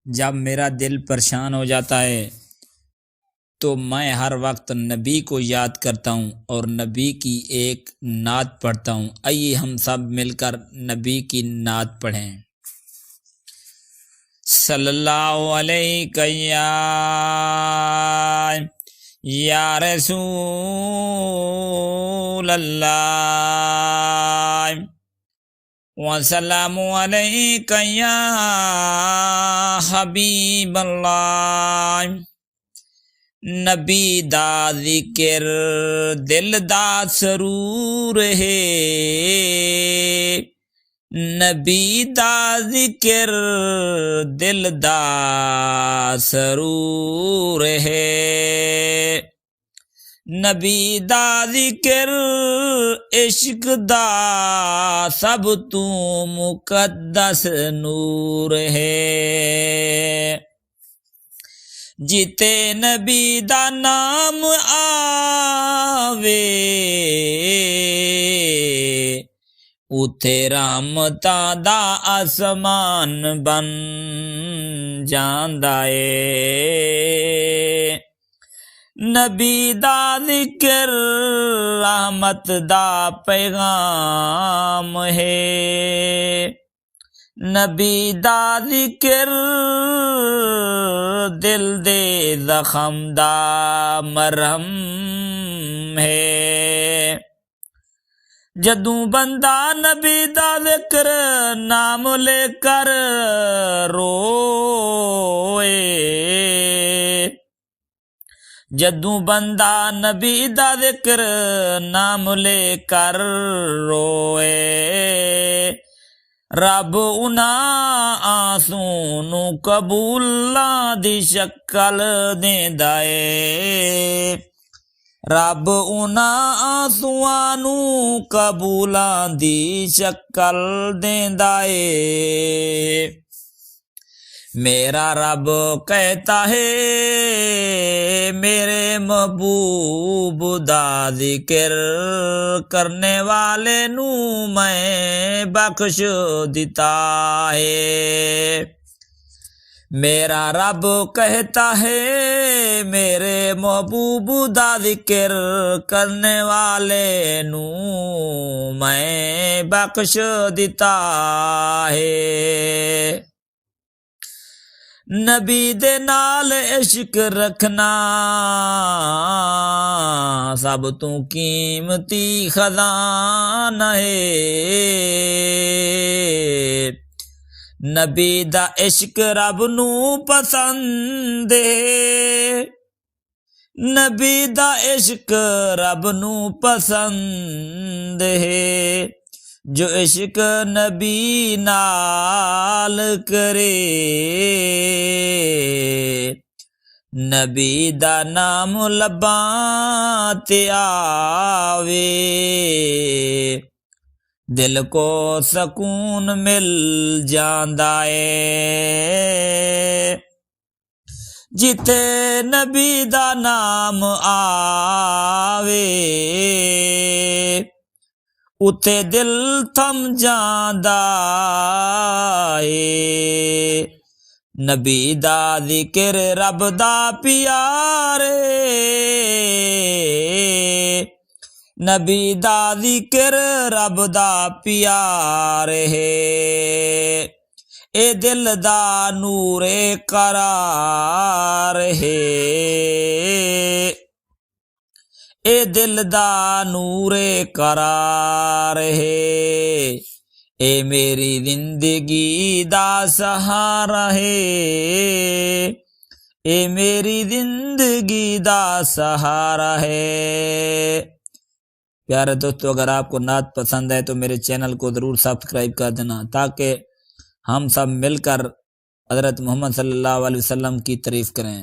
जब मेरा दिल परेशान हो जाता है तो मैं हर वक्त नबी को याद करता हूँ और नबी की एक नात पढ़ता हूँ। आइए हम सब मिलकर नबी की नात पढ़ें। सल्लल्लाहु अलैहि या रसूल अल्लाह वसल्लमु अलैका या हबीब अल्लाह। नबी दा जिक्र दिल दा सरूर है, नबी दा जिक्र दिल दा सरूर है। नबी दा जिक्र इश्क दा सब तू मुकद्दस नूर है। जिते नबी दा नाम आवे उथे रहमतां दा आसमान बन जांदा ए। नबी दा जिक्र रहमत दा पैगाम है, नबी दा जिक्र दिल दे जख्म दा मरहम है। जदू बंदा नबी दा जिक्र नाम लेकर रोए, जदू बंदा नबी दा जिक्र नाम लेकर रोए, रब उन्हां आंसू नू कबूलां दी शक्ल देंदा ए। रब उन्हां आंसुआं नू कबूलां दी शक्ल देंदा ए। मेरा रब कहता है मेरे महबूब दा जिक्र करने वाले नू मैं बख्श दिता है। मेरा रब कहता है मेरे महबूब दा जिक्र करने वाले नू मैं बख्श दिता है। नबी दे नाल इश्क रखना सब तू कीमती खजाना है। नबी दा इश्क रब नू पसंद है, नबी दा इश्क रब नू पसंद है। जो इश्क नबी नाल करे नबी दा नाम लब्बां ते आवे, दिल को सकून मिल जांदा ए। जिथे नबी दा नाम आवे उथे दिल थम जांदा ए। नबी दा जिक्र रब दा प्यारे, नबी दा जिक्र रब दा प्यार है। ए दिल दा नूरे करार है, ए दिल दा नूरे करार है। ए मेरी जिंदगी दा सहारा है, ए मेरी जिंदगी दा सहारा है। प्यारे दोस्तों, अगर आपको नात पसंद है तो मेरे चैनल को जरूर सब्सक्राइब कर देना ताकि हम सब मिलकर हज़रत मोहम्मद सल्लल्लाहु अलैहि वसल्लम की तारीफ करें।